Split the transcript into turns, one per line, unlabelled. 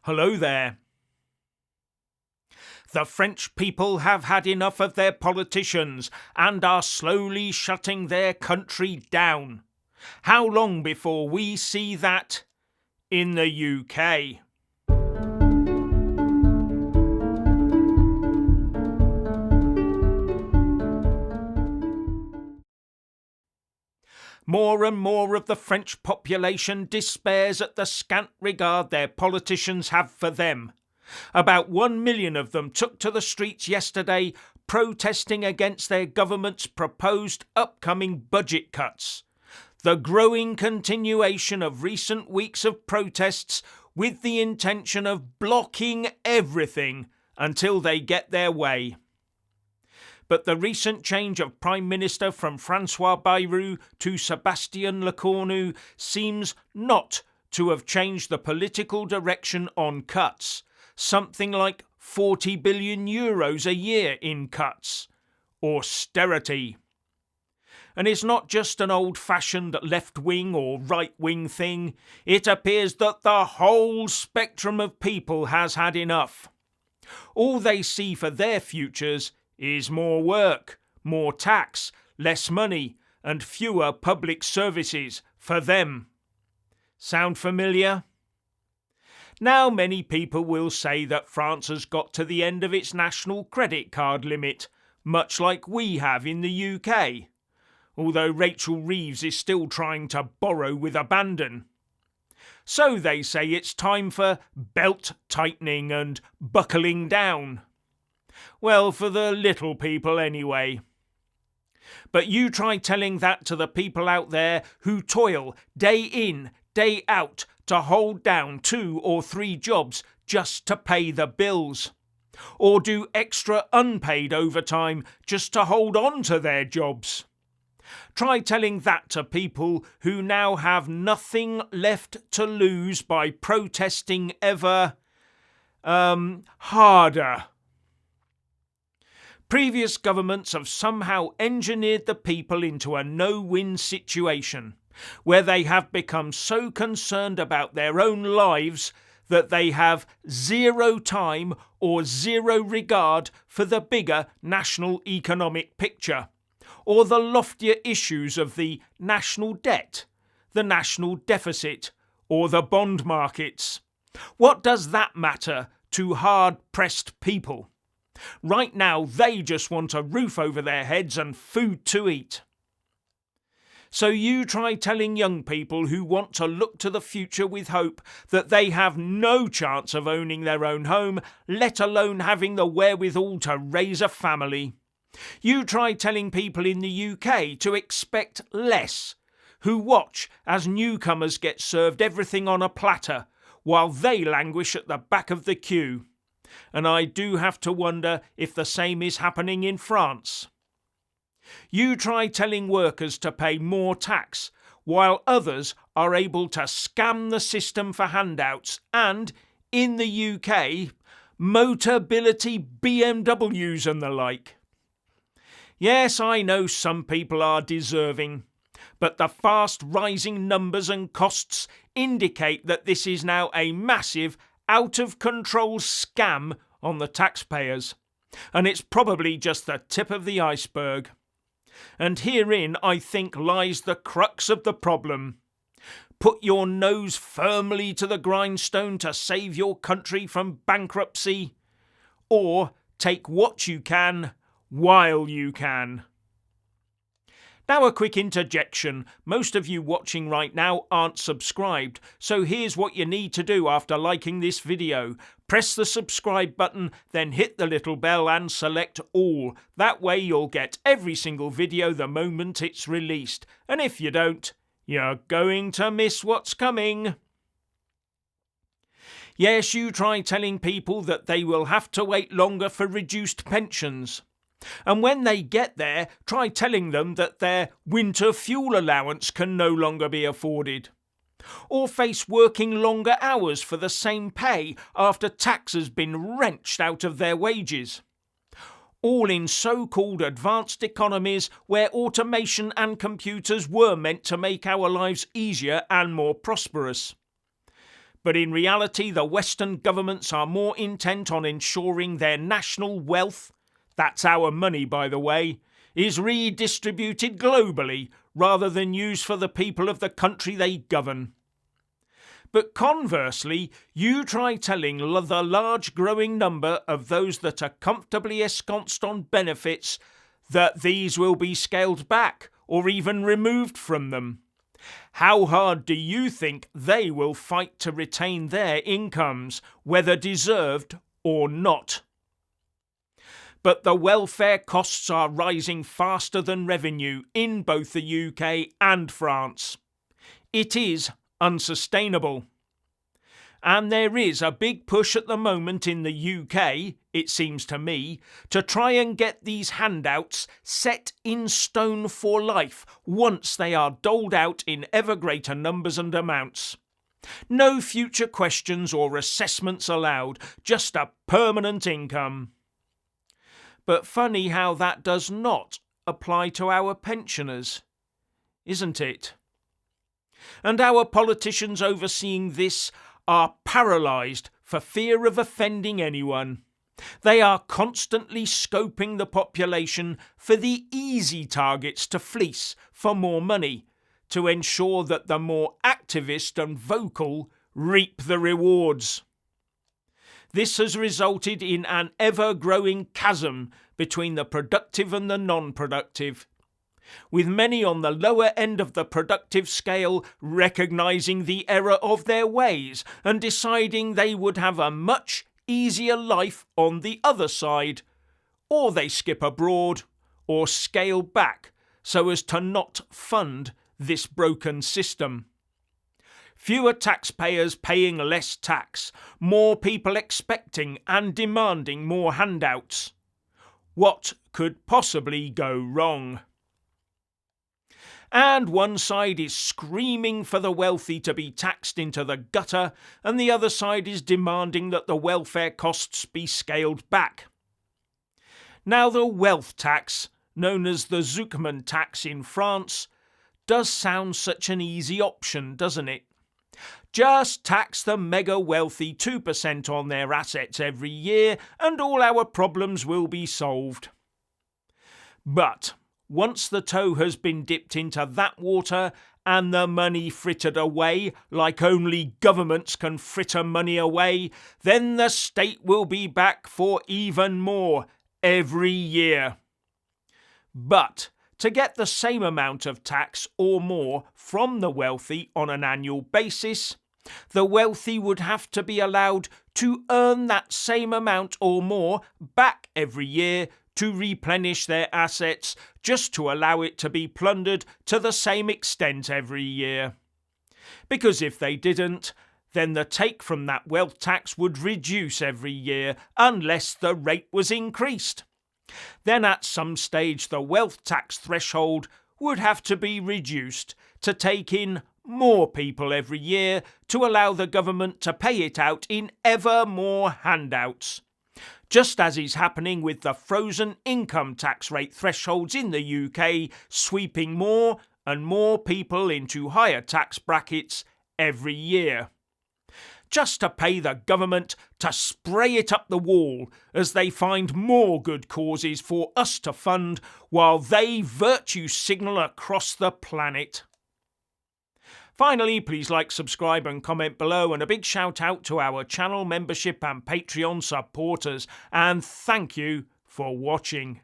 Hello there. The French people have had enough of their politicians and are slowly shutting their country down. How long before we see that in the UK? More and more of the French population despairs at the scant regard their politicians have for them. About 1 million of them took to the streets yesterday protesting against their government's proposed upcoming budget cuts. The growing continuation of recent weeks of protests with the intention of blocking everything until they get their way. But the recent change of Prime Minister from François Bayrou to Sébastien Lecornu seems not to have changed the political direction on cuts, something like 40 billion euros a year in cuts. Austerity. And it's not just an old-fashioned left-wing or right-wing thing. It appears that the whole spectrum of people has had enough. All they see for their futures is more work, more tax, less money, and fewer public services for them. Sound familiar? Now many people will say that France has got to the end of its national credit card limit, much like we have in the UK, although Rachel Reeves is still trying to borrow with abandon. So they say it's time for belt tightening and buckling down. Well, for the little people anyway. But you try telling that to the people out there who toil day in, day out to hold down 2 or 3 jobs just to pay the bills, or do extra unpaid overtime just to hold on to their jobs. Try telling that to people who now have nothing left to lose by protesting ever harder. Previous governments have somehow engineered the people into a no-win situation, where they have become so concerned about their own lives that they have zero time or zero regard for the bigger national economic picture, or the loftier issues of the national debt, the national deficit, or the bond markets. What does that matter to hard-pressed people? Right now, they just want a roof over their heads and food to eat. So you try telling young people who want to look to the future with hope that they have no chance of owning their own home, let alone having the wherewithal to raise a family. You try telling people in the UK to expect less, who watch as newcomers get served everything on a platter while they languish at the back of the queue. And I do have to wonder if the same is happening in France. You try telling workers to pay more tax, while others are able to scam the system for handouts and, in the UK, Motability BMWs and the like. Yes, I know some people are deserving, but the fast rising numbers and costs indicate that this is now a massive out-of-control scam on the taxpayers, and it's probably just the tip of the iceberg. And herein, I think, lies the crux of the problem. Put your nose firmly to the grindstone to save your country from bankruptcy, or take what you can while you can. Now a quick interjection. Most of you watching right now aren't subscribed, so here's what you need to do after liking this video. Press the subscribe button, then hit the little bell and select all. That way you'll get every single video the moment it's released. And if you don't, you're going to miss what's coming. Yes, you try telling people that they will have to wait longer for reduced pensions. And when they get there, try telling them that their winter fuel allowance can no longer be afforded, or face working longer hours for the same pay after tax has been wrenched out of their wages. All in so-called advanced economies where automation and computers were meant to make our lives easier and more prosperous. But in reality, the Western governments are more intent on ensuring their national wealth, that's our money by the way, is redistributed globally rather than used for the people of the country they govern. But conversely, you try telling the large growing number of those that are comfortably ensconced on benefits that these will be scaled back or even removed from them. How hard do you think they will fight to retain their incomes, whether deserved or not? But the welfare costs are rising faster than revenue in both the UK and France. It is unsustainable. And there is a big push at the moment in the UK, it seems to me, to try and get these handouts set in stone for life once they are doled out in ever greater numbers and amounts. No future questions or assessments allowed, just a permanent income. But funny how that does not apply to our pensioners, isn't it? And our politicians overseeing this are paralysed for fear of offending anyone. They are constantly scoping the population for the easy targets to fleece for more money, to ensure that the more activist and vocal reap the rewards. This has resulted in an ever-growing chasm between the productive and the non-productive, with many on the lower end of the productive scale recognising the error of their ways and deciding they would have a much easier life on the other side, or they skip abroad or scale back so as to not fund this broken system. Fewer taxpayers paying less tax, more people expecting and demanding more handouts. What could possibly go wrong? And one side is screaming for the wealthy to be taxed into the gutter, and the other side is demanding that the welfare costs be scaled back. Now, the wealth tax, known as the Zucman tax in France, does sound such an easy option, doesn't it? Just tax the mega wealthy 2% on their assets every year and all our problems will be solved. But once the toe has been dipped into that water and the money frittered away like only governments can fritter money away, then the state will be back for even more every year. But to get the same amount of tax or more from the wealthy on an annual basis, the wealthy would have to be allowed to earn that same amount or more back every year to replenish their assets, just to allow it to be plundered to the same extent every year. Because if they didn't, then the take from that wealth tax would reduce every year unless the rate was increased. Then at some stage the wealth tax threshold would have to be reduced to take in more people every year to allow the government to pay it out in ever more handouts. Just as is happening with the frozen income tax rate thresholds in the UK, sweeping more and more people into higher tax brackets every year. Just to pay the government to spray it up the wall as they find more good causes for us to fund while they virtue signal across the planet. Finally, please like, subscribe and comment below, and a big shout out to our channel membership and Patreon supporters, and thank you for watching.